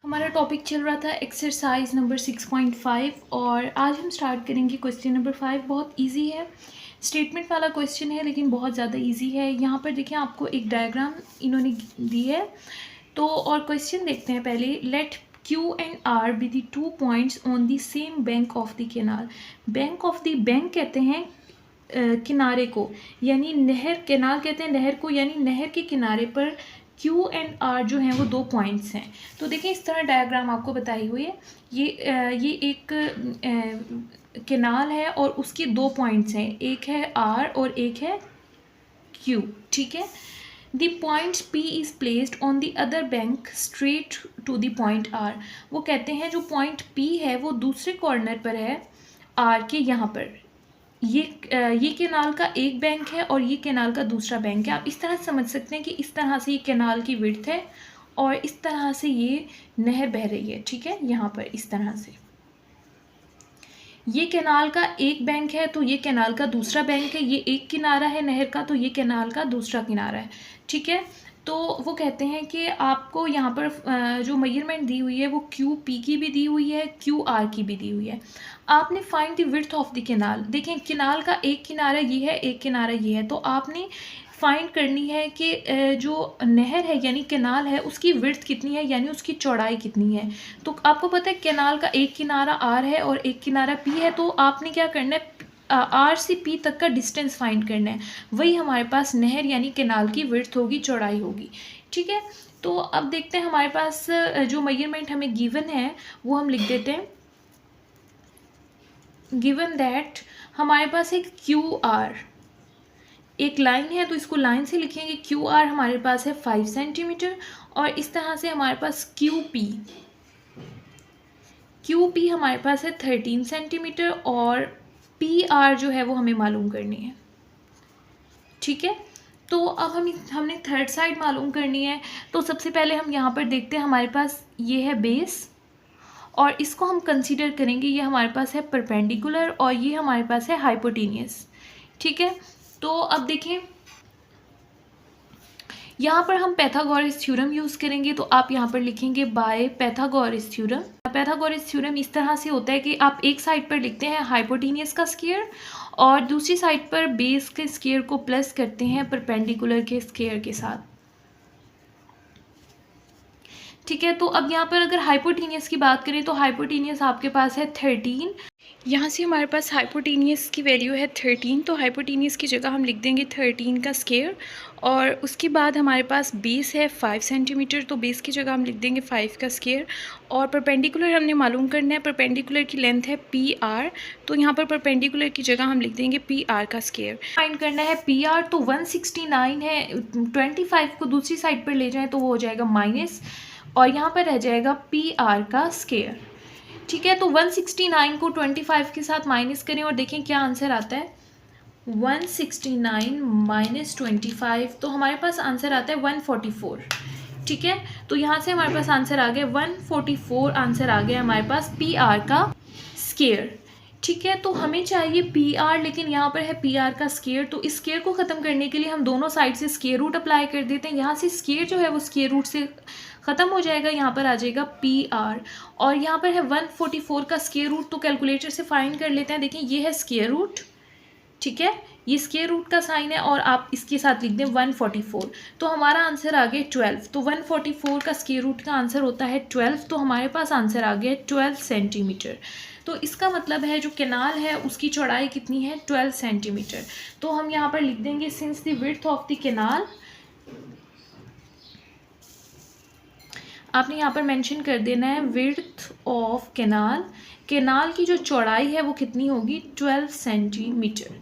हमारा टॉपिक चल रहा था एक्सरसाइज नंबर 6.5 और आज हम स्टार्ट करेंगे क्वेश्चन नंबर 5। बहुत इजी है, स्टेटमेंट वाला क्वेश्चन है लेकिन बहुत ज़्यादा इजी है। यहाँ पर देखिए आपको एक डायग्राम इन्होंने दी है तो और क्वेश्चन देखते हैं पहले। Let Q and R be the 2 points on the same bank of the canal। Bank of the bank कहते हैं किनारे को, यानी नहर, कैनाल कहते हैं नहर को, यानी नहर के किनारे पर Q एंड R जो हैं वो 2 पॉइंट्स हैं। तो देखिए इस तरह डायग्राम आपको बताई हुई है। ये एक कैनाल है और उसके 2 पॉइंट्स हैं, एक है R और एक है Q। ठीक है। The point P is placed on the other bank straight to the point R। वो कहते हैं जो पॉइंट P है वो दूसरे कॉर्नर पर है R के यहाँ पर। ये कैनाल का एक बैंक है और ये कैनाल का दूसरा बैंक है। आप इस तरह समझ सकते हैं कि इस तरह से ये कैनाल की विड्थ है और इस तरह से ये नहर बह रही है। ठीक है, यहाँ पर इस तरह से ये कैनाल का एक बैंक है तो ये कैनाल का दूसरा बैंक है। ये एक किनारा है नहर का तो ये कैनाल का दूसरा किनारा है। ठीक है, तो वो कहते हैं कि आपको यहाँ पर जो मेजरमेंट दी हुई है वो QP की भी दी हुई है, QR की भी दी हुई है। आपने find the width of the canal. देखें कैनाल का एक किनारा ये है, एक किनारा ये है, तो आपने फाइंड करनी है कि जो नहर है यानी कैनाल है उसकी विड्थ कितनी है, यानी उसकी चौड़ाई कितनी है। तो आपको पता है कैनाल का एक किनारा R है और एक किनारा P है, तो आपने क्या करना है, R से P तक का डिस्टेंस फाइंड करना है। वही हमारे पास नहर यानी कैनाल की विड्थ होगी, चौड़ाई होगी। ठीक है, तो अब देखते हैं हमारे पास जो मेजरमेंट हमें गिवन है वो हम लिख देते हैं। गिवन दैट हमारे पास एक QR, एक लाइन है तो इसको लाइन से लिखेंगे। QR हमारे पास है 5 सेंटीमीटर और इस तरह से हमारे पास QP हमारे पास है 13 सेंटीमीटर और PR जो है वो हमें मालूम करनी है। ठीक है, तो अब हमने थर्ड साइड मालूम करनी है। तो सबसे पहले हम यहाँ पर देखते हैं, हमारे पास ये है बेस और इसको हम कंसीडर करेंगे, ये हमारे पास है परपेंडिकुलर और ये हमारे पास है हाइपोटेनियस। ठीक है, तो अब देखें यहाँ पर हम पैथागोरस थ्योरम यूज़ करेंगे, तो आप यहाँ पर लिखेंगे by Pythagoras theorem. Pythagoras theorem इस तरह से होता है कि आप एक साइड पर लिखते हैं हाइपोटेनियस का स्क्वायर और दूसरी साइड पर बेस के स्क्वायर को प्लस करते हैं परपेंडिकुलर के स्क्वायर के साथ। ठीक है, तो अब यहाँ पर अगर हाइपोटेनियस की बात करें तो हाइपोटेनियस आपके पास है 13। यहाँ से हमारे पास हाइपोटेनियस की वैल्यू है 13, तो हाइपोटेनियस की जगह हम लिख देंगे 13 का स्क्वायर। और उसके बाद हमारे पास बेस है 5 सेंटीमीटर, तो बेस की जगह हम लिख देंगे 5 का स्क्वायर। और परपेंडिकुलर हमने मालूम करना है, परपेंडिकुलर की लेंथ है PR, तो यहाँ पर परपेंडिकुलर की जगह हम लिख देंगे PR का स्क्वायर। फाइंड करना है PR, तो 169 है, 25 को दूसरी साइड पर ले जाएँ तो वो हो जाएगा माइनस और यहाँ पर रह जाएगा PR का स्क्वायर। ठीक है, तो 169 को 25 के साथ माइनस करें और देखें क्या आंसर आता है। 169 माइनस 25, तो हमारे पास आंसर आता है 144। ठीक है, तो यहाँ से हमारे पास आंसर आ गया 144, आंसर आ गया हमारे पास PR का स्क्वायर। ठीक है, तो हमें चाहिए PR, लेकिन यहाँ पर है PR का स्क्वायर, तो इस स्क्वायर को ख़त्म करने के लिए हम दोनों साइड से स्क्वायर रूट अप्लाई कर देते हैं। यहाँ से स्क्वायर जो है वो स्क्वायर रूट से ख़त्म हो जाएगा, यहाँ पर आ जाएगा PR और यहाँ पर है 144 का स्क्वायर रूट, तो कैलकुलेटर से फाइंड कर लेते हैं। देखिए ये है स्क्वायर रूट, ठीक है, ये स्क्वायर रूट का साइन है और आप इसके साथ लिख दें 144, तो हमारा आंसर आ गया 12। तो 144 का स्क्वायर रूट का आंसर होता है 12, तो हमारे पास आंसर आ गया 12 सेंटीमीटर। तो इसका मतलब है जो कैनाल है उसकी चौड़ाई कितनी है, 12 सेंटीमीटर। तो हम यहाँ पर लिख देंगे since the width of the canal, आपने यहाँ पर मेंशन कर देना है विड्थ ऑफ कैनाल, कैनाल की जो चौड़ाई है वो कितनी होगी, 12 सेंटीमीटर।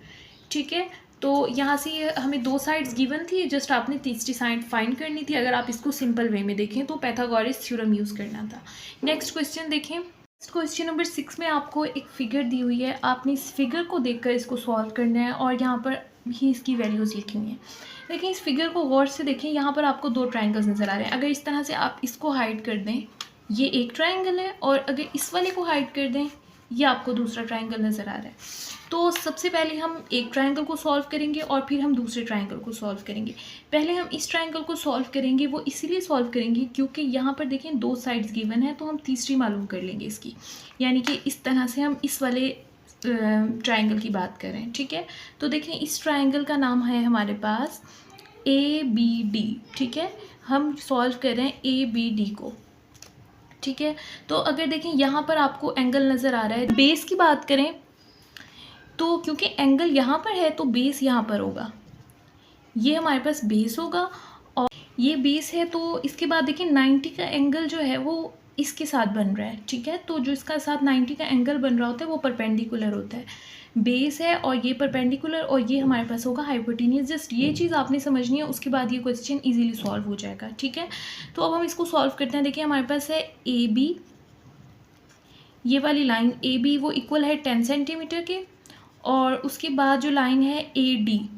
ठीक है, तो यहाँ से हमें 2 साइड्स गिवन थी, जस्ट आपने तीसरी साइड फाइंड करनी थी। अगर आप इसको सिंपल वे में देखें तो पैथागोरस थ्योरम यूज़ करना था। नेक्स्ट क्वेश्चन देखें। क्वेश्चन नंबर 6 में आपको एक फिगर दी हुई है, आपने इस फिगर को देखकर इसको सॉल्व करना है और यहाँ पर ही इसकी वैल्यूज़ लिखी हुई हैं। लेकिन इस फिगर को गौर से देखें, यहाँ पर आपको 2 ट्रायंगल्स नज़र आ रहे हैं। अगर इस तरह से आप इसको हाइड कर दें, ये एक ट्रायंगल है, और अगर इस वाले को हाइड कर दें, ये आपको दूसरा ट्रायंगल नज़र आ रहा है। तो सबसे पहले हम एक ट्रायंगल को सॉल्व करेंगे और फिर हम दूसरे ट्रायंगल को सॉल्व करेंगे। पहले हम इस ट्रायंगल को सॉल्व करेंगे, वो इसीलिए सॉल्व करेंगे क्योंकि यहाँ पर देखें 2 साइड्स गिवन है, तो हम तीसरी मालूम कर लेंगे इसकी, यानी कि इस तरह से हम इस वाले ट्रायंगल की बात करें। ठीक है, तो देखें इस ट्रायंगल का नाम है हमारे पास ABD। ठीक है, हम सॉल्व कर रहे हैं ABD को। ठीक है, तो अगर देखें यहाँ पर आपको एंगल नज़र आ रहा है। बेस की बात करें तो क्योंकि एंगल यहाँ पर है तो बेस यहाँ पर होगा, ये हमारे पास बेस होगा और ये बेस है। तो इसके बाद देखिए 90 का एंगल जो है वो इसके साथ बन रहा है। ठीक है, तो जो इसका साथ 90 का एंगल बन रहा होता है वो परपेंडिकुलर होता है। बेस है और ये परपेंडिकुलर और ये हमारे पास होगा हाइपोटेन्यूस। जस्ट ये चीज़ आपने समझनी है, उसके बाद ये क्वेश्चन इजीली सॉल्व हो जाएगा। ठीक है, तो अब हम इसको सॉल्व करते हैं। देखिए हमारे पास है AB, ये वाली लाइन AB वो इक्वल है 10 सेंटीमीटर के, और उसके बाद जो लाइन है AD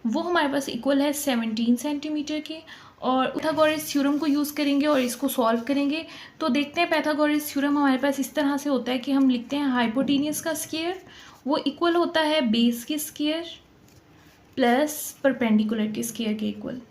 वो हमारे पास इक्वल है 17 सेंटीमीटर के। और पाइथागोरस थ्योरम को यूज़ करेंगे और इसको सॉल्व करेंगे। तो देखते हैं पाइथागोरस थ्योरम हमारे पास इस तरह से होता है कि हम लिखते हैं हाइपोटेन्यूस का स्क्वायर वो इक्वल होता है बेस के स्क्वायर प्लस परपेंडिकुलर के स्क्वायर के इक्वल।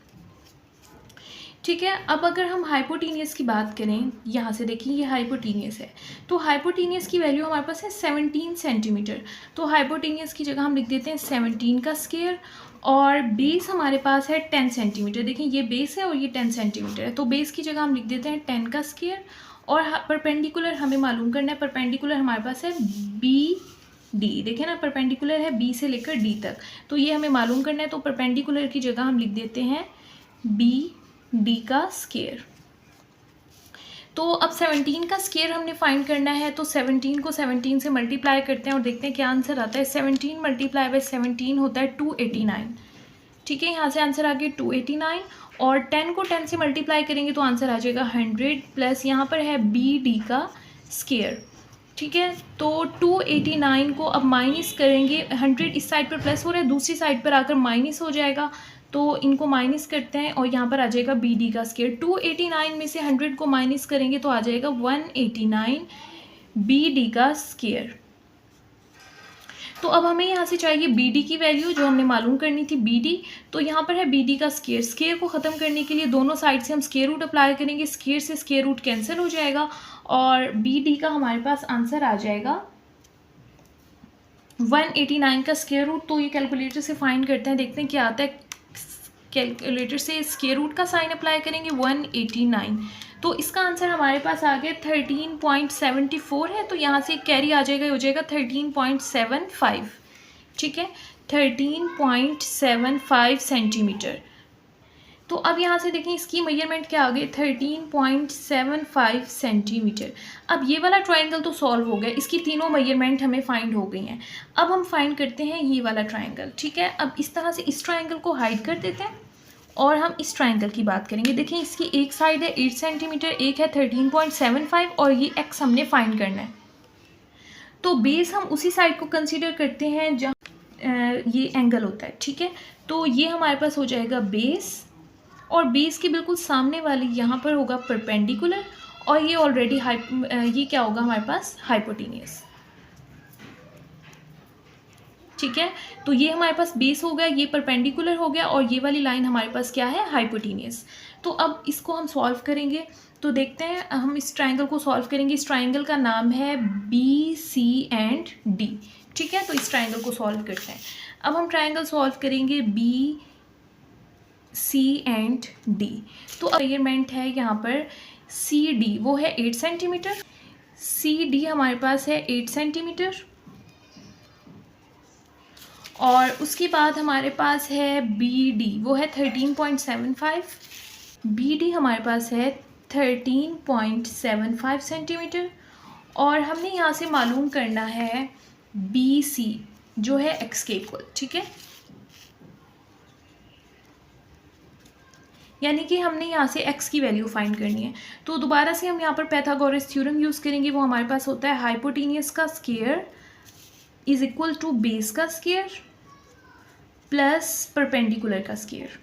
ठीक है, अब अगर हम हाइपोटेन्यूस की बात करें, यहाँ से देखिए ये हाइपोटेन्यूस है, तो हाइपोटेन्यूस की वैल्यू हमारे पास है 17 सेंटीमीटर। तो हाइपोटेन्यूस की जगह हम लिख देते हैं 17 का स्क्वायर, और बेस हमारे पास है 10 सेंटीमीटर। देखिए ये बेस है और ये 10 सेंटीमीटर है, तो बेस की जगह हम लिख देते हैं 10 का स्क्वायर। और परपेंडिकुलर हमें मालूम करना है, परपेंडिकुलर हमारे पास है BD। देखिए ना, परपेंडिकुलर है B से लेकर D तक, तो ये हमें मालूम करना है। तो परपेंडिकुलर की जगह हम लिख देते हैं BD का स्क्वायर। तो अब 17 का स्क्वायर हमने फाइंड करना है, तो 17 को 17 से मल्टीप्लाई करते हैं और देखते हैं क्या आंसर आता है। 17 मल्टीप्लाई बाई 17 होता है 289। ठीक है, यहाँ से आंसर आ गया 289, और 10 को 10 से मल्टीप्लाई करेंगे तो आंसर आ जाएगा 100, प्लस यहाँ पर है BD का स्क्वायर। ठीक है, तो 289 को अब माइनस करेंगे, 100 इस साइड पर प्लस हो रहा है, दूसरी साइड पर आकर माइनस हो जाएगा, तो इनको माइनस करते हैं और यहाँ पर आ जाएगा BD का स्क्वायर। 289 में से 100 को माइनस करेंगे तो आ जाएगा 189 BD का स्क्वायर। तो अब हमें यहाँ से चाहिए BD की वैल्यू, जो हमने मालूम करनी थी BD। तो यहाँ पर है BD का स्क्वायर। स्क्वायर को ख़त्म करने के लिए दोनों साइड से हम स्क्वायर रूट अप्लाई करेंगे, स्क्वायर से स्क्वायर रूट कैंसिल हो जाएगा और BD का हमारे पास आंसर आ जाएगा 189 का स्क्वायर रूट। तो ये कैलकुलेटर से फाइंड करते हैं, देखते हैं क्या आता है। कैलकुलेटर से स्क्वायर रूट का साइन अप्लाई करेंगे 189, तो इसका आंसर हमारे पास आ गया 13.74 है। तो यहाँ से कैरी आ जाएगा, हो जाएगा 13.75। ठीक है, 13.75 सेंटीमीटर। तो अब यहाँ से देखें इसकी मेजरमेंट क्या आ गई, 13.75 सेंटीमीटर। अब ये वाला ट्रायंगल तो सॉल्व हो गया, इसकी तीनों मेजरमेंट हमें फाइंड हो गई हैं। अब हम फाइंड करते हैं ये वाला ट्रायंगल। ठीक है, अब इस तरह से इस ट्रायंगल को हाइड कर देते हैं और हम इस ट्रायंगल की बात करेंगे। देखिए इसकी एक साइड है 8 सेंटीमीटर, एक है 13.75 और ये x हमने फाइंड करना है। तो बेस हम उसी साइड को कंसीडर करते हैं जहाँ ये एंगल होता है। ठीक है, तो ये हमारे पास हो जाएगा बेस, और बेस के बिल्कुल सामने वाली यहाँ पर होगा परपेंडिकुलर, और ये ऑलरेडी ये क्या होगा हमारे पास, हाइपोटेन्यूस। ठीक है, तो ये हमारे पास बेस हो गया, ये परपेंडिकुलर हो गया, और ये वाली लाइन हमारे पास क्या है, हाइपोटेन्यूस। तो अब इसको हम सॉल्व करेंगे। तो देखते हैं, हम इस ट्रायंगल को सॉल्व करेंगे। इस ट्रायंगल का नाम है BC एंड D। ठीक है, तो इस ट्रायंगल को सॉल्व करते हैं। अब हम ट्रायंगल सॉल्व करेंगे BC एंड D। तो मेजरमेंट है यहाँ पर CD वो है 8 सेंटीमीटर, CD हमारे पास है 8 सेंटीमीटर, और उसके बाद हमारे पास है BD वो है 13.75। BD हमारे पास है 13.75 सेंटीमीटर, और हमने यहाँ से मालूम करना है BC जो है x के इक्वल। ठीक है, यानी कि हमने यहाँ से x की वैल्यू फाइंड करनी है। तो दोबारा से हम यहाँ पर पाइथागोरस थ्योरम यूज़ करेंगे। वो हमारे पास होता है हाइपोटेन्यूस का square is equal to base का स्क्वायर प्लस परपेंडिकुलर का स्क्वायर।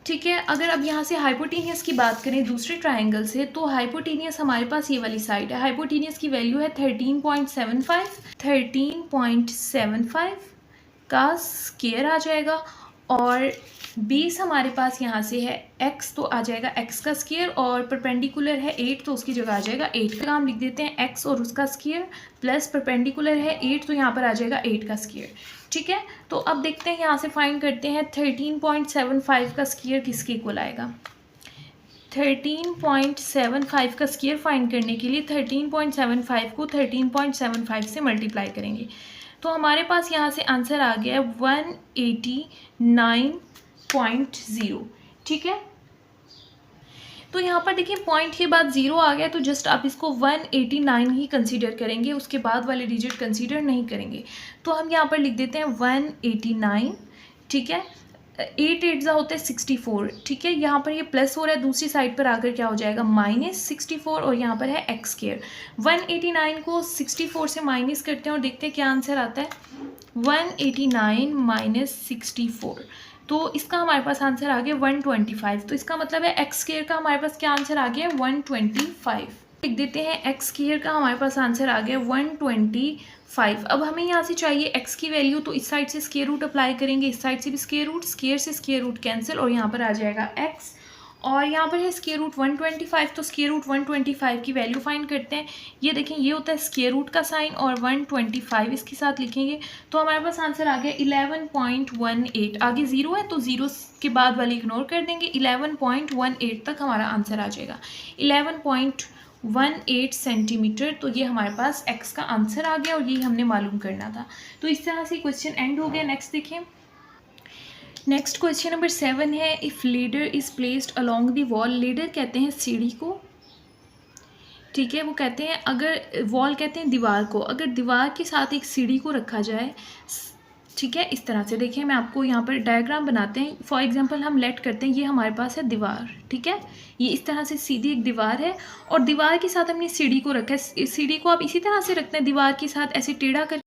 ठीक है, अगर अब यहाँ से हाइपोटेनियस की बात करें दूसरे ट्राइंगल से, तो हाइपोटेनियस हमारे पास ये वाली साइड है। हाइपोटेनियस की वैल्यू है 13.75 का स्क्वायर आ जाएगा, और बेस हमारे पास यहाँ से है x, तो आ जाएगा x का स्क्वायर, और परपेंडिकुलर है 8, तो उसकी जगह आ जाएगा 8 का। हम लिख देते हैं x और उसका स्क्वायर प्लस परपेंडिकुलर है 8, तो यहाँ पर आ जाएगा 8 का स्क्वायर। ठीक है, तो अब देखते हैं यहाँ से फाइंड करते हैं 13.75 का स्क्वायर किसके इक्वल आएगा। 13.75 का स्क्वायर फाइंड करने के लिए 13.75 को 13.75 से मल्टीप्लाई करेंगे, तो हमारे पास यहाँ से आंसर आ गया है 189.0। ठीक है, तो यहाँ पर देखिए पॉइंट के बाद 0 आ गया, तो जस्ट आप इसको 189 ही कंसीडर करेंगे, उसके बाद वाले डिजिट कंसीडर नहीं करेंगे। तो हम यहाँ पर लिख देते हैं 189। ठीक है, 8 8 होते हैं 64। ठीक है, यहाँ पर ये प्लस हो रहा है, दूसरी साइड पर आकर क्या हो जाएगा -64, और यहाँ पर है x स्क्वायर। 189 को 64 से माइनस करते हैं और देखते हैं क्या आंसर आता है। 189 - 64, तो इसका हमारे पास आंसर आ गया 125। तो इसका मतलब है x स्क्वायर का हमारे पास क्या आंसर आ गया 125। लिख देते हैं x स्क्वायर का हमारे पास आंसर आ गया 125। अब हमें यहाँ से चाहिए x की वैल्यू, तो इस साइड से स्क्वायर रूट अप्लाई करेंगे, इस साइड से भी स्क्वायर रूट, स्क्वायर से स्क्वायर रूट कैंसिल, और यहाँ पर आ जाएगा x, और यहाँ पर है स्क्वायर रूट 125, तो स्क्वायर रूट 125 की वैल्यू फाइंड करते हैं। ये देखें, ये होता है स्क्वायर रूट का साइन, और 125 इसके साथ लिखेंगे, तो हमारे पास आंसर आ गया 11.18। आगे 0 है तो 0 के बाद वाली इग्नोर कर देंगे, 11.18 तक हमारा आंसर आ जाएगा 11.18 सेंटीमीटर। तो ये हमारे पास x का आंसर आ गया, और यही हमने मालूम करना था। तो इस तरह से क्वेश्चन एंड हो गया। नेक्स्ट देखें, नेक्स्ट क्वेश्चन नंबर 7 है, if ladder is placed along the wall. Ladder कहते हैं सीढ़ी को, ठीक है, वो कहते हैं अगर वॉल कहते हैं दीवार को, अगर दीवार के साथ एक सीढ़ी को रखा जाए, ठीक है, इस तरह से देखिए, मैं आपको यहाँ पर डायग्राम बनाते हैं। फॉर एग्जांपल हम लेट करते हैं ये हमारे पास है दीवार, ठीक है, ये इस तरह से सीधी एक दीवार है, और दीवार के साथ हमने सीढ़ी को रखा है। सीढ़ी को आप इसी तरह से रखते हैं दीवार के साथ ऐसे टेढ़ा कर,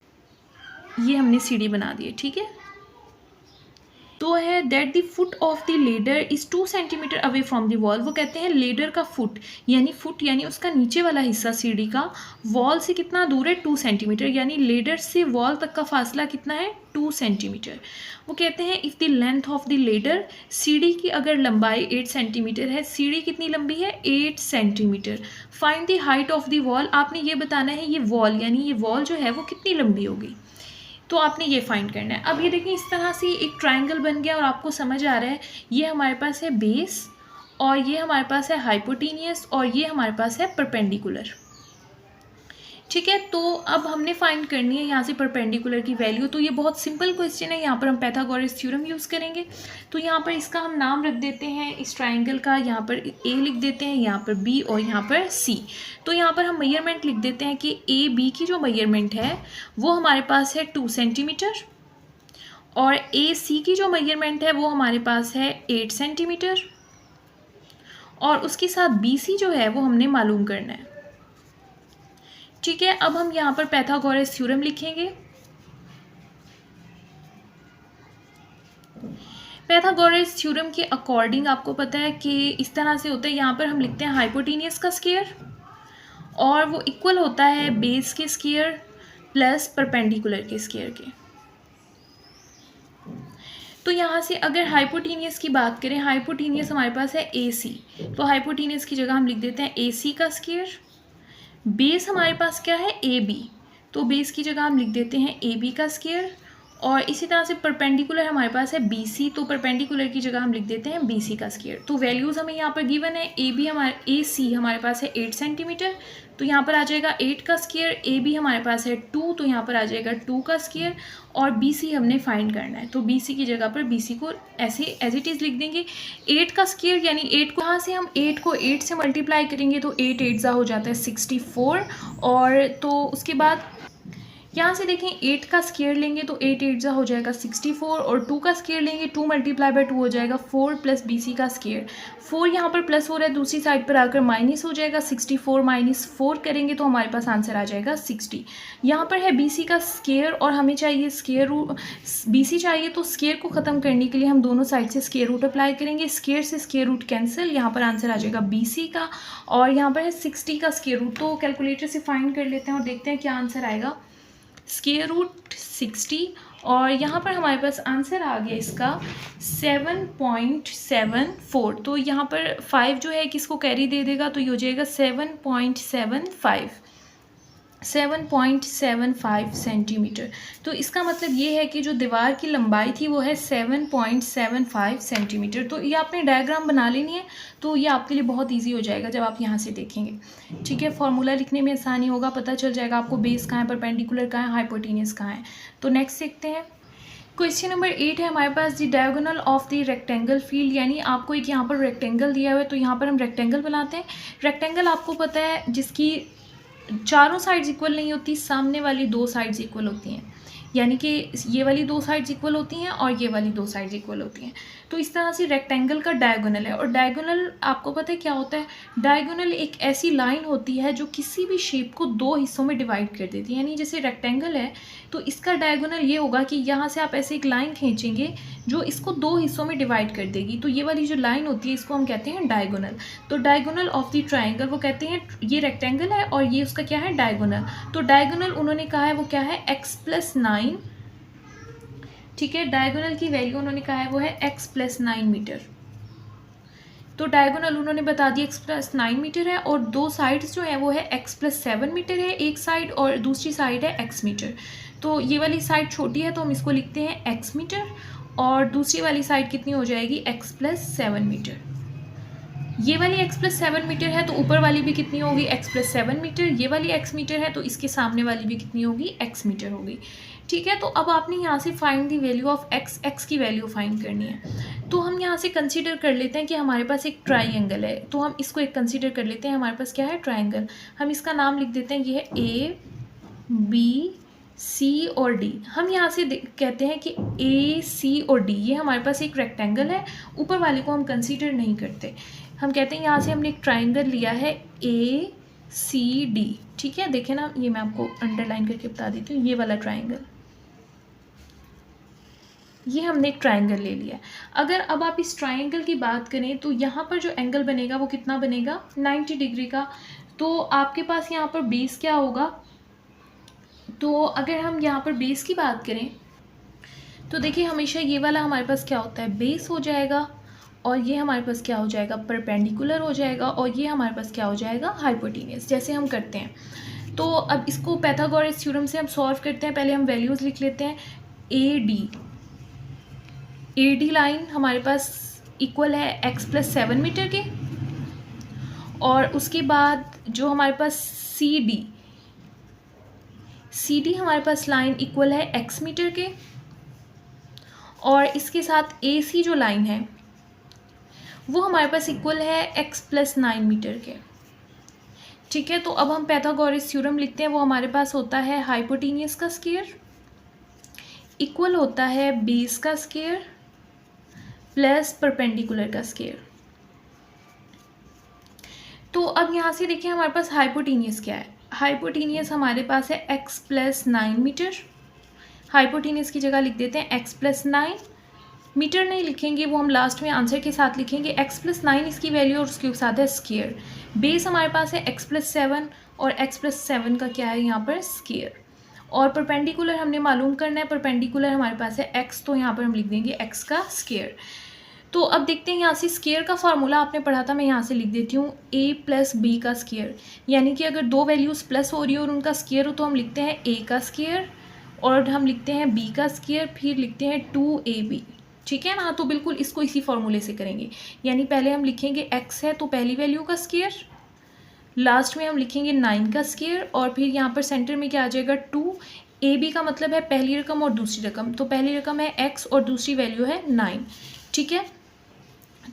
ये हमने सीढ़ी बना दी है। ठीक है, तो है that the foot of the ladder is 2 centimetre away from the wall. वो कहते हैं लेडर का फुट यानी उसका नीचे वाला हिस्सा सीढ़ी का वॉल से कितना दूर है 2 सेंटीमीटर, यानी लेडर से वॉल तक का फासला कितना है 2 सेंटीमीटर। वो कहते हैं if the length of the ladder, सीढ़ी की अगर लंबाई 8 सेंटीमीटर है, सीढ़ी कितनी लंबी है 8 centimetre, find the height of the wall. आपने ये बताना है ये वॉल यानी ये वॉल जो है वो कितनी लंबी होगी, तो आपने ये फाइंड करना है। अब ये देखिए इस तरह से एक ट्रायंगल बन गया, और आपको समझ आ रहा है ये हमारे पास है बेस, और ये हमारे पास है हाइपोटेनियस, और ये हमारे पास है परपेंडिकुलर। ठीक है, तो अब हमने फाइंड करनी है यहाँ से परपेंडिकुलर की वैल्यू। तो ये बहुत सिंपल क्वेश्चन है, यहाँ पर हम पाइथागोरस थ्योरम यूज़ करेंगे। तो यहाँ पर इसका हम नाम रख देते हैं इस ट्राइंगल का, यहाँ पर ए लिख देते हैं, यहाँ पर बी, और यहाँ पर सी। तो यहाँ पर हम मेजरमेंट लिख देते हैं कि ए बी की जो मेजरमेंट है वो हमारे पास है 2 सेंटीमीटर, और ए सी की जो मेजरमेंट है वो हमारे पास है 8 सेंटीमीटर, और उसके साथ बी सी जो है वो हमने मालूम करना है। ठीक है, अब हम यहाँ पर पाइथागोरस थ्योरम लिखेंगे। पाइथागोरस थ्योरम के अकॉर्डिंग आपको पता है कि इस तरह से होता है, यहाँ पर हम लिखते हैं हाइपोटेनियस का स्क्वायर, और वो इक्वल होता है बेस के स्क्वायर प्लस परपेंडिकुलर के स्क्वायर के। तो यहाँ से अगर हाइपोटेनियस की बात करें, हाइपोटेनियस हमारे पास है ए सी, तो हाइपोटेनियस की जगह हम लिख देते हैं ए सी का स्क्वायर। बेस हमारे पास क्या है ए बी, तो बेस की जगह हम लिख देते हैं ए बी का स्क्वायर, और इसी तरह से परपेंडिकुलर हमारे पास है बी सी, तो परपेंडिकुलर की जगह हम लिख देते हैं बी सी का स्क्वायर। तो वैल्यूज़ हमें यहाँ पर गिवन है, ए सी हमारे पास है 8 सेंटीमीटर, तो यहाँ पर आ जाएगा 8 का स्क्वायर, ए बी हमारे पास है 2, तो यहाँ पर आ जाएगा 2 का स्क्वायर, और बी सी हमने फाइंड करना है, तो बी सी की जगह पर बी सी को ऐसे एज इट इज़ लिख देंगे। 8 का स्क्वायर यानी 8 को यहाँ से हम 8 को 8 से मल्टीप्लाई करेंगे, तो 8 8 हो जाता है 64, और तो उसके बाद यहाँ से देखें 8 का स्क्वायर लेंगे तो 8 8 जा हो जाएगा 64 और 2 का स्क्वायर लेंगे 2 मल्टीप्लाई बाय 2 हो जाएगा 4 प्लस BC का स्क्वायर। 4 यहाँ पर प्लस हो रहा है, दूसरी साइड पर आकर माइनस हो जाएगा, 64 माइनस 4 करेंगे तो हमारे पास आंसर आ जाएगा 60। यहाँ पर है BC का स्क्वायर और हमें चाहिए स्क्वायर रूट, BC चाहिए तो स्क्वायर को ख़त्म करने के लिए हम दोनों साइड से स्क्वायर रूट अप्लाई करेंगे। स्क्वायर से स्क्वायर रूट कैंसिल, यहाँ पर आंसर आ जाएगा BC का। और यहाँ पर है 60 का स्क्वायर रूट, तो कैलकुलेटर से फाइंड कर लेते हैं और देखते हैं क्या आंसर आएगा। स्क्वायर रूट 60 और यहाँ पर हमारे पास आंसर आ गया इसका 7.74। तो यहाँ पर 5 जो है किसको कैरी दे देगा तो ये हो जाएगा 7.75 सेंटीमीटर। तो इसका मतलब ये है कि जो दीवार की लंबाई थी वो है 7.75 सेंटीमीटर। तो ये आपने डायग्राम बना लेनी है, तो ये आपके लिए बहुत इजी हो जाएगा जब आप यहाँ से देखेंगे। ठीक है, फॉर्मूला लिखने में आसानी होगा, पता चल जाएगा आपको बेस कहाँ है, परपेंडिकुलर कहाँ है, हाइपोटेनियस कहाँ है। तो नेक्स्ट देखते हैं। क्वेश्चन नंबर 8 है हमारे पास, the diagonal of the rectangle field, यानी आपको एक यहाँ पर रेक्टेंगल दिया हुआ है तो यहाँ पर हम रेक्टेंगल बनाते हैं। रेक्टेंगल आपको पता है जिसकी चारों साइड्स इक्वल नहीं होती, सामने वाली 2 साइड्स इक्वल होती हैं, यानी कि ये वाली 2 साइड्स इक्वल होती हैं और ये वाली 2 साइड्स इक्वल होती हैं। तो इस तरह से रेक्टेंगल का डायगोनल है। और डायगोनल आपको पता है क्या होता है, डायगोनल एक ऐसी लाइन होती है जो किसी भी शेप को 2 हिस्सों में डिवाइड कर देती है। यानी जैसे रेक्टेंगल है तो इसका डायगोनल ये होगा कि यहाँ से आप ऐसे एक लाइन खींचेंगे जो इसको 2 हिस्सों में डिवाइड कर देगी। तो ये वाली जो लाइन होती है इसको हम कहते हैं डायगोनल। तो डायगोनल ऑफ द ट्राइंगल, वो कहते हैं ये रेक्टेंगल है और ये उसका क्या है, डायगोनल। तो डायगोनल उन्होंने कहा है वो क्या है, x+9। ठीक है, डायगोनल की वैल्यू उन्होंने कहा है वो है x+9 मीटर। तो डायगोनल उन्होंने बता दिया x+9 मीटर है और 2 साइड्स जो है वो है x+7 मीटर है एक साइड और दूसरी साइड है x मीटर। तो ये वाली साइड छोटी है तो हम इसको लिखते हैं x मीटर और दूसरी वाली साइड कितनी हो जाएगी, x+7 मीटर। ये वाली x+7 मीटर है तो ऊपर वाली भी कितनी होगी, x+7 मीटर। ये वाली x मीटर है तो इसके सामने वाली भी कितनी होगी, x मीटर होगी। ठीक है, तो अब आपने यहाँ से find the value of x की वैल्यू फाइंड करनी है। तो हम यहाँ से कंसीडर कर लेते हैं कि हमारे पास एक ट्राइंगल है, तो हम इसको एक कंसीडर कर लेते हैं। हमारे पास क्या है, ट्राइंगल। हम इसका नाम लिख देते हैं, ये है ABC और D। हम यहाँ से कहते हैं कि AC और D ये हमारे पास एक रेक्टेंगल है, ऊपर वाले को हम कंसीडर नहीं करते। हम कहते हैं यहाँ से हमने एक ट्राइंगल लिया है ACD। ठीक है, देखें ना, ये मैं आपको अंडरलाइन करके बता देती हूँ, ये वाला ट्राइंगल, ये हमने एक ट्राइंगल ले लिया। अगर अब आप इस ट्राइंगल की बात करें तो यहाँ पर जो एंगल बनेगा वो कितना बनेगा, 90 डिग्री का। तो आपके पास यहाँ पर बेस क्या होगा, तो अगर हम यहाँ पर बेस की बात करें तो देखिए हमेशा ये वाला हमारे पास क्या होता है, बेस हो जाएगा और ये हमारे पास क्या हो जाएगा, परपेंडिकुलर हो जाएगा और ये हमारे पास क्या हो जाएगा, हाइपोटेनियस, जैसे हम करते हैं। तो अब इसको पाइथागोरस थ्योरम से हम सॉल्व करते हैं। पहले हम वैल्यूज़ लिख लेते हैं। AD लाइन हमारे पास इक्वल है x+7 मीटर के, और उसके बाद जो हमारे पास CD हमारे पास लाइन इक्वल है x मीटर के, और इसके साथ AC जो लाइन है वो हमारे पास इक्वल है x+9 मीटर के। ठीक है, तो अब हम पाइथागोरस थ्योरम लिखते हैं। वो हमारे पास होता है हाइपोटेनियस का स्क्वायर इक्वल होता है बेस का स्क्वायर प्लस परपेंडिकुलर का स्क्वायर। तो अब यहाँ से देखिए हमारे पास हाइपोटेनियस क्या है, हाइपोटेनियस हमारे पास है x+9 मीटर। हाइपोटेनियस की जगह लिख देते हैं x+9 मीटर, नहीं लिखेंगे, वो हम लास्ट में आंसर के साथ लिखेंगे। x+9 इसकी वैल्यू और उसके साथ है स्क्वायर। बेस हमारे पास है x+7 और x+7 का क्या है यहाँ पर, स्क्वायर। और परपेंडिकुलर हमने मालूम करना है, परपेंडिकुलर हमारे पास है x, तो यहाँ पर हम लिख देंगे x का स्क्वायर। तो अब देखते हैं यहाँ से स्क्वायर का फार्मूला आपने पढ़ा था, मैं यहाँ से लिख देती हूँ a+b का स्क्वायर। यानी कि अगर 2 वैल्यूज़ प्लस हो रही हो और उनका स्क्वायर हो तो हम लिखते हैं a का स्क्वायर और हम लिखते हैं b का स्क्वायर, फिर लिखते हैं 2ab। ठीक है ना, तो बिल्कुल इसको इसी फॉर्मूले से करेंगे। यानी पहले हम लिखेंगे x है तो पहली वैल्यू का स्क्वायर, लास्ट में हम लिखेंगे 9 का स्क्वायर और फिर यहाँ पर सेंटर में क्या आ जाएगा 2। ab का मतलब है पहली रकम और दूसरी रकम, तो पहली रकम है x और दूसरी वैल्यू है 9। ठीक है,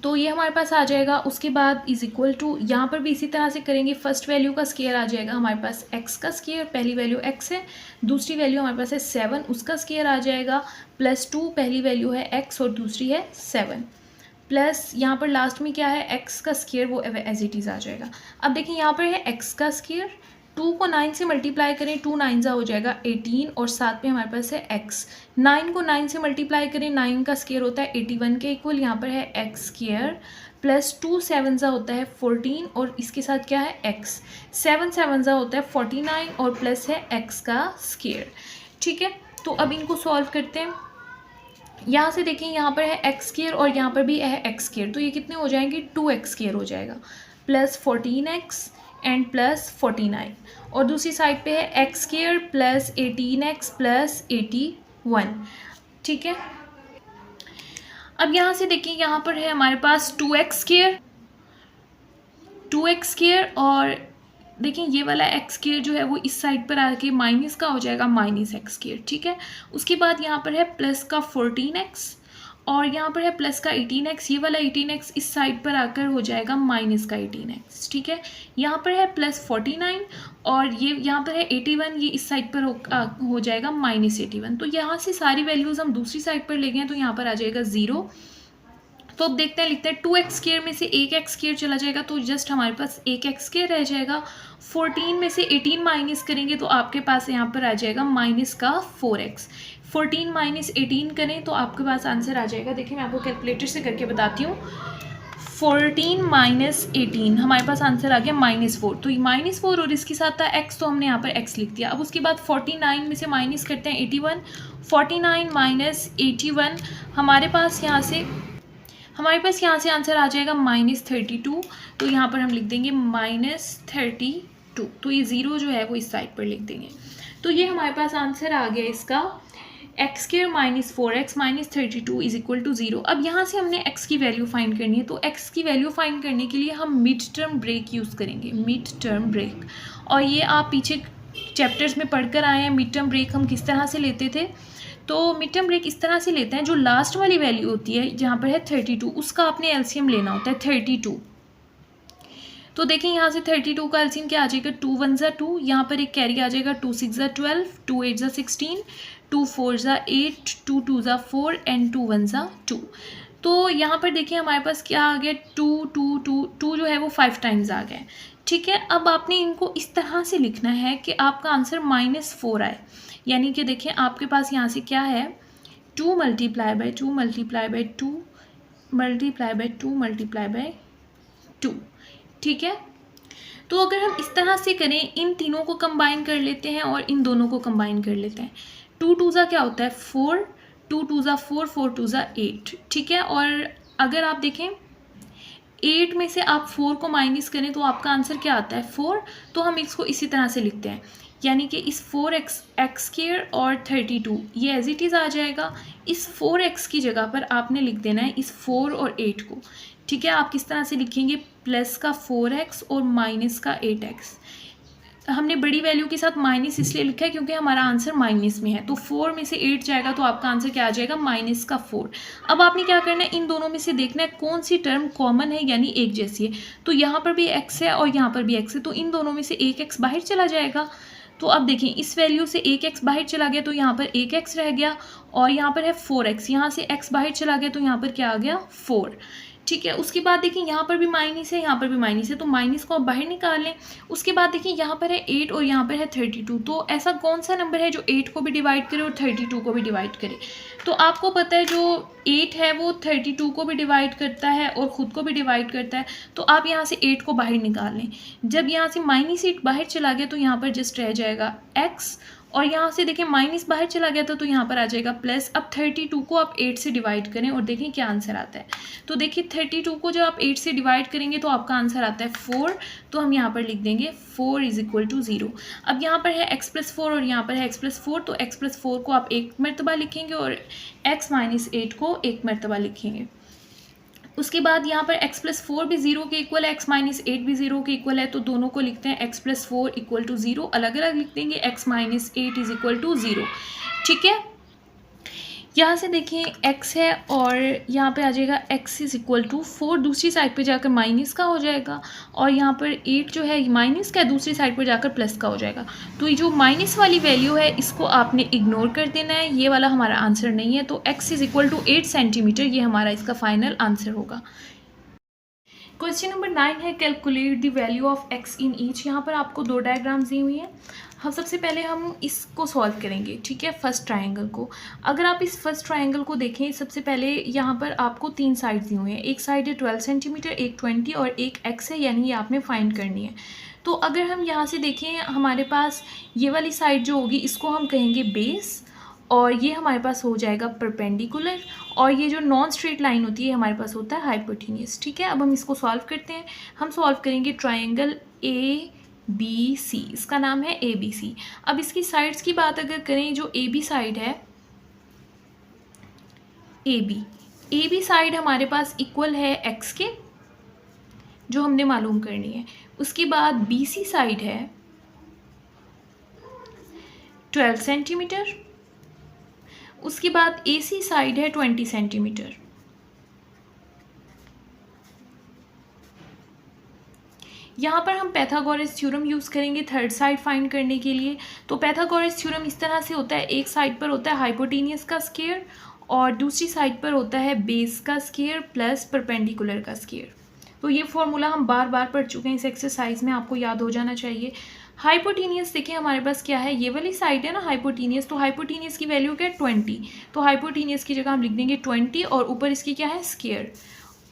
तो ये हमारे पास आ जाएगा। उसके बाद इज इक्वल टू, यहाँ पर भी इसी तरह से करेंगे। फर्स्ट वैल्यू का स्केयर आ जाएगा हमारे पास x का स्केयर, पहली वैल्यू x है, दूसरी वैल्यू हमारे पास है 7, उसका स्केयर आ जाएगा +2, पहली वैल्यू है x और दूसरी है 7, प्लस यहाँ पर लास्ट में क्या है x का स्केयर, वो एज इट इज़ आ जाएगा। अब देखिए यहाँ पर है x का स्केयर, 2 को 9 से मल्टीप्लाई करें, 2 9 हो जाएगा 18 और साथ में हमारे पास है x। 9 को 9 से मल्टीप्लाई करें, 9 का स्केयर होता है 81 के इक्वल, यहाँ पर है x स्केयर, प्लस 2 7 होता है 14 और इसके साथ क्या है x, 7 7 होता है 49 और प्लस है x का स्केयर। ठीक है, तो अब इनको सॉल्व करते हैं। यहाँ से देखें, यहाँ पर है x स्केयर और यहाँ पर भी है x स्केयर, तो ये कितने हो जाएंगे, 2x स्केयर हो जाएगा, प्लस 14x एंड प्लस 49, और दूसरी साइड पे है x square plus 18x plus 81। ठीक है, अब यहाँ से देखिए, यहाँ पर है हमारे पास 2x स्केयर और देखिए ये वाला x स्केयर जो है वो इस साइड पर आके माइनस का हो जाएगा, -x स्केयर। ठीक है, उसके बाद यहाँ पर है प्लस का 14x और यहाँ पर है प्लस का 18x, ये वाला 18x इस साइड पर आकर हो जाएगा माइनस का 18x। ठीक है, यहाँ पर है प्लस 49 और ये यहाँ पर है 81, ये इस साइड पर हो जाएगा -81। तो यहाँ से सारी वैल्यूज़ हम दूसरी साइड पर ले गए तो यहाँ पर आ जाएगा 0। तो अब देखते हैं, लिखते हैं 2x स्केयर में से एक x स्केयर चला जाएगा तो जस्ट हमारे पास एक x स्केयर रह जाएगा। 14 में से 18 माइनस करेंगे तो आपके पास यहाँ पर आ जाएगा माइनस का 4x। 14 माइनस 18 करें तो आपके पास आंसर आ जाएगा, देखिए मैं आपको कैलकुलेटर से करके बताती हूँ। 14 माइनस 18 हमारे पास आंसर आ गया -4, तो -4 और इसके साथ था x तो हमने यहाँ पर x लिख दिया। अब उसके बाद 49 में से माइनस करते हैं 81, 49 माइनस 81 हमारे पास यहाँ से आंसर आ जाएगा -32, तो यहाँ पर हम लिख देंगे -32, तो ये 0 जो है वो इस साइड पर लिख देंगे। तो ये हमारे पास आंसर आ गया इसका x square -4x -32 is equal to 0। अब यहाँ से हमने x की वैल्यू फाइंड करनी है, तो x की वैल्यू फाइंड करने के लिए हम मिड टर्म ब्रेक यूज़ करेंगे, मिड टर्म ब्रेक। और ये आप पीछे चैप्टर्स में पढ़कर आए हैं मिड टर्म ब्रेक हम किस तरह से लेते थे। तो मिड टर्म ब्रेक इस तरह से लेते हैं, जो लास्ट वाली वैल्यू होती है जहाँ पर है 32, उसका आपने एलसीएम लेना होता है 32। तो देखें यहाँ से 32 का एलसीएम क्या आ जाएगा, 2 1 ज़ा 2, यहाँ पर एक कैरी आ जाएगा 2 6 ज़ा 12, 2 8 ज़ा 16, 2 4 ज़ा 8, 2 2 ज़ा 4 एंड 2 1 ज़ा 2। तो यहाँ पर देखिए हमारे पास क्या आ गया, 2 2 2 2 जो है वो 5 टाइम्स आ गया। ठीक है, अब आपने इनको इस तरह से लिखना है कि आपका आंसर -4 आए, यानी कि देखिए आपके पास यहाँ से क्या है, 2 multiply by 2 multiply by 2 multiply by 2 multiply by 2। ठीक है, तो अगर हम इस तरह से करें, इन तीनों को कंबाइन कर लेते हैं और इन दोनों को कंबाइन कर लेते हैं। 2 2 ज़ा क्या होता है 4, 2 2 ज़ा 4, 4 2 ज़ा 8। ठीक है, और अगर आप देखें 8 में से आप 4 को माइनस करें तो आपका आंसर क्या आता है 4। तो हम इसको इसी तरह से लिखते हैं, यानी कि इस 4x एक्स स्क्वायर और 32 ये एज इट इज़ आ जाएगा। इस 4x की जगह पर आपने लिख देना है इस 4 और 8 को। ठीक है, आप किस तरह से लिखेंगे, प्लस का 4x और माइनस का 8x। हमने बड़ी वैल्यू के साथ माइनस इसलिए लिखा है क्योंकि हमारा आंसर माइनस में है, तो 4 में से 8 जाएगा तो आपका आंसर क्या आ जाएगा, माइनस का 4। अब आपने क्या करना है, इन दोनों में से देखना है कौन सी टर्म कॉमन है, यानी एक जैसी है। तो यहाँ पर भी x है और यहाँ पर भी x है, तो इन दोनों में से एक x बाहर चला जाएगा। तो अब देखें इस वैल्यू से एक x बाहर चला गया तो यहाँ पर एक x रह गया, और यहाँ पर है 4x, यहाँ से x बाहर चला गया तो यहाँ पर क्या आ गया 4। ठीक है, उसके बाद देखिए यहाँ पर भी माइनस है, यहाँ पर भी माइनस है, तो माइनस को आप बाहर निकाल लें। उसके बाद देखिए यहाँ पर है 8 और यहाँ पर है 32, तो ऐसा कौन सा नंबर है जो 8 को भी डिवाइड करे और 32 को भी डिवाइड करे। तो आपको पता है जो 8 है वो 32 को भी डिवाइड करता है और ख़ुद को भी डिवाइड करता है, तो आप यहाँ से 8 को बाहर निकाल लें। जब यहाँ से -8 बाहर चला गया तो यहाँ पर जस्ट रह जाएगा x, और यहाँ से देखिए माइनस बाहर चला गया था तो यहाँ पर आ जाएगा प्लस। अब 32 को आप 8 से डिवाइड करें और देखें क्या आंसर आता है। तो देखिए 32 को जब आप 8 से डिवाइड करेंगे तो आपका आंसर आता है 4, तो हम यहाँ पर लिख देंगे 4 इज इक्वल टू 0। अब यहाँ पर है x+4 और यहाँ पर है x+4, तो x+4 को आप एक मरतबा लिखेंगे और x - 8 को एक मरतबा लिखेंगे। उसके बाद यहाँ पर x+4 भी 0 के इक्वल है, x - 8 भी 0 के इक्वल है, तो दोनों को लिखते हैं x+4 इक्वल टू 0, अलग अलग लिख देंगे, x - 8 इज इक्वल टू 0। ठीक है, यहाँ से देखिए x है और यहाँ पे आ जाएगा x इज इक्वल टू 4, दूसरी साइड पे जाकर माइनस का हो जाएगा, और यहाँ पर 8 जो है माइनस का है, दूसरी साइड पर जाकर प्लस का हो जाएगा। तो ये जो माइनस वाली वैल्यू है इसको आपने इग्नोर कर देना है, ये वाला हमारा आंसर नहीं है। तो x is equal to 8 centimetre, ये हमारा इसका फाइनल आंसर होगा। क्वेश्चन नंबर 9 है calculate the value of x in each. यहाँ पर आपको दो डायग्राम्स दी हुई हैं। हम सबसे पहले हम इसको सॉल्व करेंगे, ठीक है, फर्स्ट ट्रायंगल को। अगर आप इस फर्स्ट ट्रायंगल को देखें, सबसे पहले यहाँ पर आपको 3 साइड्स दी हुई हैं। एक साइड है 12 सेंटीमीटर, एक 20 और एक x है, यानी ये आपने फाइंड करनी है। तो अगर हम यहाँ से देखें, हमारे पास ये वाली साइड जो होगी इसको हम कहेंगे बेस, और ये हमारे पास हो जाएगा परपेंडिकुलर, और ये जो नॉन स्ट्रेट लाइन होती है हमारे पास होता है हाइपोटेन्यूस, ठीक है। अब हम इसको सॉल्व करते हैं। हम सॉल्व करेंगे ट्रायंगल ABC, इसका नाम है ABC। अब इसकी साइड्स की बात अगर करें, जो AB साइड है, AB साइड हमारे पास इक्वल है x के, जो हमने मालूम करनी है। उसके बाद BC साइड है 12 सेंटीमीटर। उसके बाद AC साइड है 20 सेंटीमीटर। यहाँ पर हम पैथागोरस थ्योरम यूज़ करेंगे थर्ड साइड फाइंड करने के लिए। तो पैथागोरस थ्योरम इस तरह से होता है, एक साइड पर होता है हाइपोटेनियस का स्क्वायर और दूसरी साइड पर होता है बेस का स्क्वायर प्लस परपेंडिकुलर का स्क्वायर। तो ये फॉर्मूला हम बार बार पढ़ चुके हैं इस एक्सरसाइज में, आपको याद हो जाना चाहिए। हाइपोटेनियस देखिए हमारे पास क्या है, ये वाली साइड है ना हाइपोटेनियस, तो हाइपोटेनियस की वैल्यू क्या है 20। तो हाइपोटेनियस की जगह हम लिख देंगे 20 और ऊपर इसकी क्या है स्क्वायर,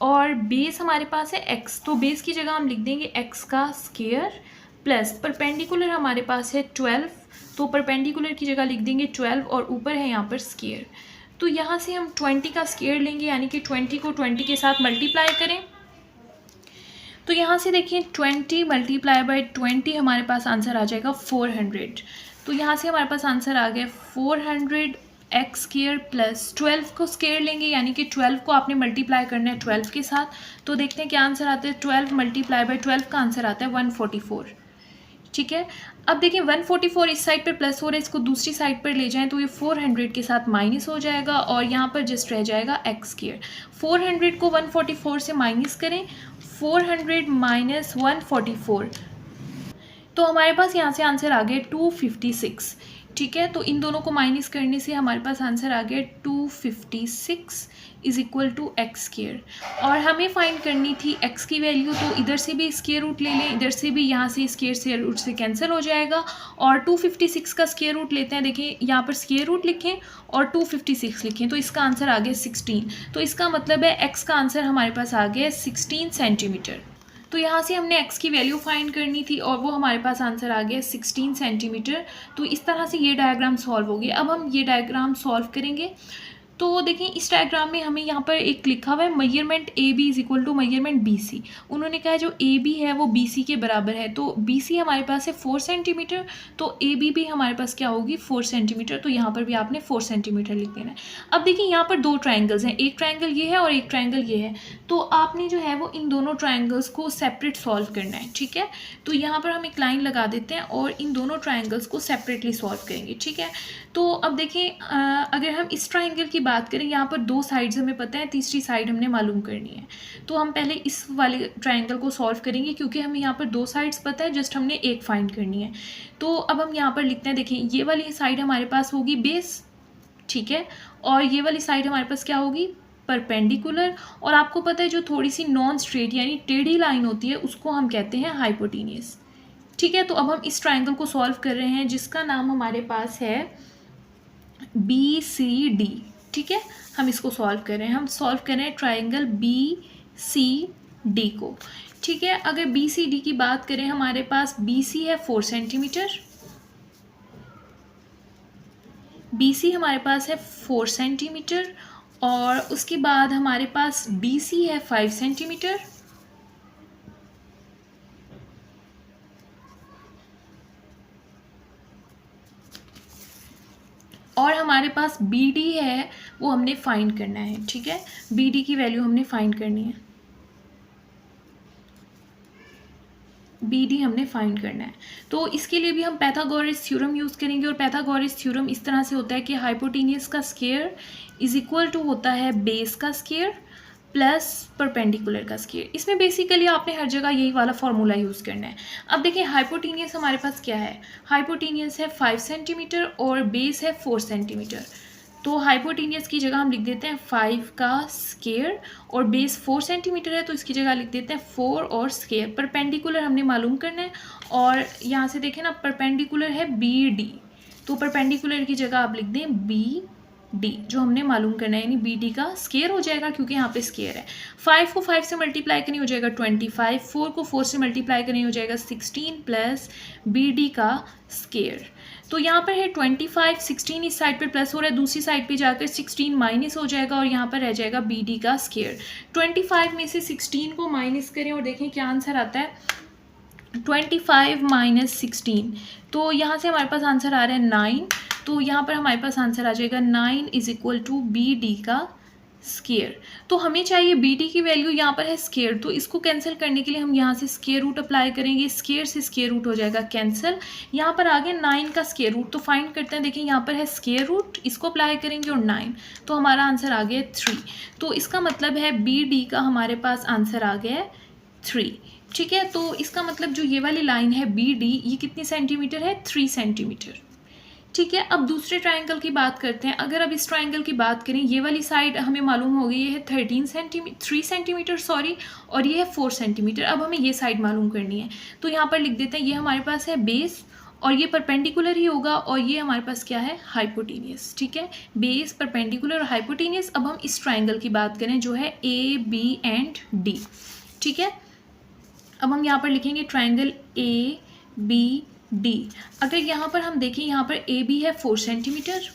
और बेस हमारे पास है x, तो बेस की जगह हम लिख देंगे x का स्क्वायर प्लस परपेंडिकुलर हमारे पास है 12, तो परपेंडिकुलर की जगह लिख देंगे 12 और ऊपर है यहाँ पर स्क्वायर। तो यहाँ से हम 20 का स्क्वायर लेंगे, यानी कि 20 को 20 के साथ मल्टीप्लाई करें। तो यहाँ से देखिए 20 मल्टीप्लाई बाई 20 हमारे पास आंसर आ जाएगा 400। तो यहाँ से हमारे पास आंसर आ गया 400 एक्स स्क्वायर प्लस 12 को स्क्वायर लेंगे, यानी कि 12 को आपने मल्टीप्लाई करना है 12 के साथ। तो देखते हैं क्या आंसर आता है। 12 मल्टीप्लाई बाई 12 का आंसर आता है 144, ठीक है। अब देखिए 144 इस साइड पर प्लस हो रहा है, इसको दूसरी साइड पर ले जाएं तो ये 400 के साथ माइनस हो जाएगा और यहाँ पर जस्ट रह जाएगा एक्स स्क्वायर। 400 को 144 से माइनस करें, 400 माइनस 144, तो हमारे पास यहाँ से आंसर आ गया 256, ठीक है। तो इन दोनों को माइनस करने से हमारे पास आंसर आ गया 256 is equal to X square. और हमें फाइंड करनी थी एक्स की वैल्यू, तो इधर से भी स्क्वायर रूट ले लें, इधर से भी, यहाँ से स्क्वायर रूट से कैंसिल हो जाएगा और 256 का स्क्वायर रूट लेते हैं। देखिए यहाँ पर स्क्वायर रूट लिखें और 256 लिखें, तो इसका आंसर आ गया 16। तो इसका मतलब है एक्स का आंसर हमारे पास आ गया 16 सेंटीमीटर। तो यहाँ से हमने x की वैल्यू फाइंड करनी थी और वो हमारे पास आंसर आ गया 16 सेंटीमीटर। तो इस तरह से ये डायग्राम सॉल्व हो गया। अब हम ये डायग्राम सॉल्व करेंगे। तो देखिए इस डायग्राम में हमें यहाँ पर एक लिखा हुआ है measurement AB is equal to measurement BC। उन्होंने कहा है जो AB है वो BC के बराबर है, तो BC हमारे पास है 4 सेंटीमीटर, तो AB भी हमारे पास क्या होगी 4 सेंटीमीटर। तो यहाँ पर भी आपने 4 सेंटीमीटर लिख देना है। अब देखिए यहाँ पर दो ट्राइंगल्स हैं, एक ट्राइंगल ये है और एक ट्राइंगल ये है, तो आपने जो है वो इन दोनों ट्राइंगल्स को सेपरेट सॉल्व करना है, ठीक है। तो यहाँ पर हम एक लाइन लगा देते हैं और इन दोनों ट्राइंगल्स को सेपरेटली सॉल्व करेंगे, ठीक है। तो अब देखिए अगर हम इस ट्राइंगल की बात करें, यहाँ पर दो साइड्स हमें पता है, तीसरी साइड हमने मालूम करनी है। तो हम पहले इस वाले ट्राइंगल को सॉल्व करेंगे, क्योंकि हमें यहाँ पर दो साइड्स पता है, जस्ट हमने एक फाइंड करनी है। तो अब हम यहाँ पर लिखते हैं, देखिए ये वाली साइड हमारे पास होगी बेस, ठीक है, और ये वाली साइड हमारे पास क्या होगी परपेंडिकुलर। और आपको पता है जो थोड़ी सी नॉन स्ट्रेट यानी टेढ़ी लाइन होती है उसको हम कहते हैं हाइपोटेनियस, ठीक है। तो अब हम इस ट्राइंगल को सॉल्व कर रहे हैं जिसका नाम हमारे पास है BCD, ठीक है। हम इसको सॉल्व कर रहे हैं, हम सॉल्व कर रहे हैं ट्राइंगल BCD को, ठीक है। अगर BCD की बात करें, हमारे पास BC है 4 सेंटीमीटर, BC हमारे पास है 4 सेंटीमीटर, और उसके बाद हमारे पास BC है 5 सेंटीमीटर, और हमारे पास BD है, वो हमने फाइंड करना है, ठीक है। BD की वैल्यू हमने फाइंड करनी है। बी डी हमने फाइंड करना है। तो इसके लिए भी हम पैथागोरस थ्योरम यूज़ करेंगे, और पैथागोरस थ्योरम इस तरह से होता है कि हाइपोटेनियस का स्क्वायर इज इक्वल टू होता है बेस का स्क्वायर प्लस परपेंडिकुलर का स्क्वायर। इसमें बेसिकली आपने हर जगह यही वाला फार्मूला यूज़ करना है। अब देखिए हाइपोटेनियस हमारे पास क्या है, हाइपोटेनियस है 5 सेंटीमीटर और बेस है 4 सेंटीमीटर। तो हाइपोटेनियस की जगह हम लिख देते हैं 5 का स्क्वायर, और बेस 4 सेंटीमीटर है तो इसकी जगह लिख देते हैं 4 और स्क्वायर। परपेंडिकुलर हमने मालूम करना है, और यहाँ से देखें ना परपेंडिकुलर है बी डी, तो परपेंडिकुलर की जगह आप लिख दें बी डी, जो हमने मालूम करना है, यानी बी डी का स्क्वायर हो जाएगा क्योंकि यहाँ पे स्क्वायर है। 5 को 5 से मल्टीप्लाई करनी हो जाएगा 25, 4 को 4 से मल्टीप्लाई करनी हो जाएगा 16 प्लस बी डी का स्क्वायर। तो यहाँ पर है 25, 16 इस साइड पर प्लस हो रहा है, दूसरी साइड पे जाकर 16 माइनस हो जाएगा और यहाँ पर रह जाएगा बी डी का स्क्वायर। 25 में से 16 को माइनस करें और देखें क्या आंसर आता है, 25 माइनस 16, तो यहाँ से हमारे पास आंसर आ रहा है 9। तो यहाँ पर हमारे पास आंसर आ जाएगा 9 is equal to B D का स्क्वायर। तो हमें चाहिए बी डी की वैल्यू, यहाँ पर है स्क्वायर, तो इसको कैंसिल करने के लिए हम यहाँ से स्क्वायर रूट अप्लाई करेंगे, स्क्वायर से स्क्वायर रूट हो जाएगा कैंसिल। यहाँ पर आ गया 9 का स्क्वायर रूट, तो फाइंड करते हैं। देखिए यहाँ पर है स्क्वायर रूट, इसको अप्लाई करेंगे और 9, तो हमारा आंसर आ गया 3। तो इसका मतलब है बी डी का हमारे पास आंसर आ गया है 3। ठीक है, तो इसका मतलब जो ये वाली लाइन है बी डी, ये कितनी सेंटीमीटर है, 3 सेंटीमीटर। ठीक है, अब दूसरे ट्रायंगल की बात करते हैं। अगर अब इस ट्रायंगल की बात करें, ये वाली साइड हमें मालूम हो गई, ये है 3 सेंटीमीटर सॉरी, और ये है 4 सेंटीमीटर। अब हमें ये साइड मालूम करनी है, तो यहाँ पर लिख देते हैं ये हमारे पास है बेस, और ये परपेंडिकुलर ही होगा, और ये हमारे पास क्या है, हाइपोटेनियस। ठीक है, बेस, परपेंडिकुलर और हाइपोटेनियस। अब हम इस ट्रायंगल की बात करें जो है ए बी एंड डी। ठीक है, अब हम यहाँ पर लिखेंगे ट्रायंगल ए बी डी। अगर यहाँ पर हम देखें, यहाँ पर ए बी है 4 सेंटीमीटर,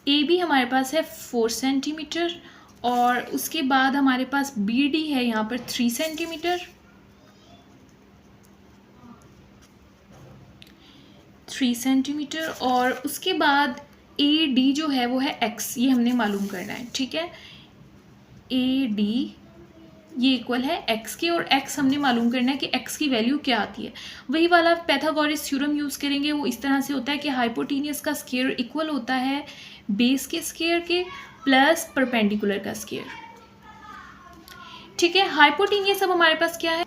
ए बी हमारे पास है 4 सेंटीमीटर, और उसके बाद हमारे पास बी डी है यहाँ पर 3 सेंटीमीटर, 3 सेंटीमीटर, और उसके बाद ए डी जो है वो है एक्स, ये हमने मालूम करना है। ठीक है, ए डी ये इक्वल है x के, और x हमने मालूम करना है कि x की वैल्यू क्या आती है। वही वाला पैथागोरस थ्योरम यूज़ करेंगे, वो इस तरह से होता है कि हाइपोटेनियस का स्क्वायर इक्वल होता है बेस के स्क्वायर के प्लस परपेंडिकुलर का स्क्वायर। ठीक है, हाइपोटेनियस अब हमारे पास क्या है,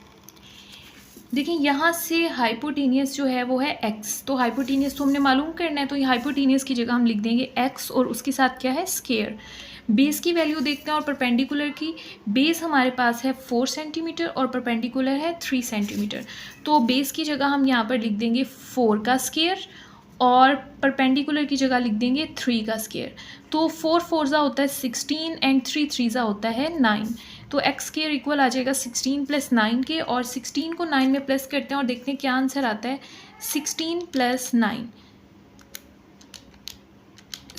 देखिए यहाँ से हाइपोटेनियस जो है वो है x, तो हाइपोटेनियस तो हमने मालूम करना है, तो ये हाइपोटेनियस की जगह हम लिख देंगे x, और उसके साथ क्या है, स्क्वायर। बेस की वैल्यू देखते हैं और परपेंडिकुलर की। बेस हमारे पास है 4 सेंटीमीटर और परपेंडिकुलर है 3 सेंटीमीटर, तो बेस की जगह हम यहाँ पर लिख देंगे 4 का स्क्वायर, और परपेंडिकुलर की जगह लिख देंगे 3 का स्क्वायर। तो 4 4 होता है 16 एंड 3 3 होता है 9, तो एक्स स्क्वायर इक्वल आ जाएगा 16 प्लस 9 के, और 16 को 9 में प्लस करते हैं और देखते हैं क्या आंसर आता है, 16 प्लस 9,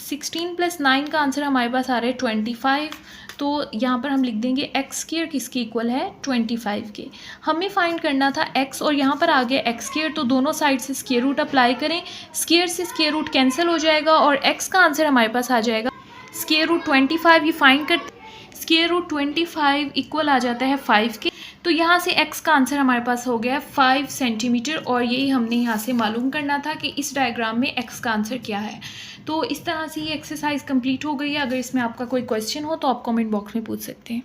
16 प्लस 9 का आंसर हमारे पास आ रहा है 25। तो यहाँ पर हम लिख देंगे एक्स स्क्वायर किसके इक्वल है, 25 के। हमें फाइंड करना था एक्स, और यहाँ पर आ गया एक्स स्क्वायर, तो दोनों साइड से स्क्वायर रूट अप्लाई करें, स्क्वायर से स्क्वायर रूट कैंसिल हो जाएगा, और एक्स का आंसर हमारे पास आ जाएगा स्क्वायर रूट 25। ये फाइंड करते, स्क्वायर रूट 25 इक्वल आ जाता है 5 के। तो यहाँ से x का आंसर हमारे पास हो गया है 5 सेंटीमीटर, और यही हमने यहाँ से मालूम करना था कि इस डायग्राम में x का आंसर क्या है। तो इस तरह से ये एक्सरसाइज कंप्लीट हो गई है। अगर इसमें आपका कोई क्वेश्चन हो तो आप कमेंट बॉक्स में पूछ सकते हैं।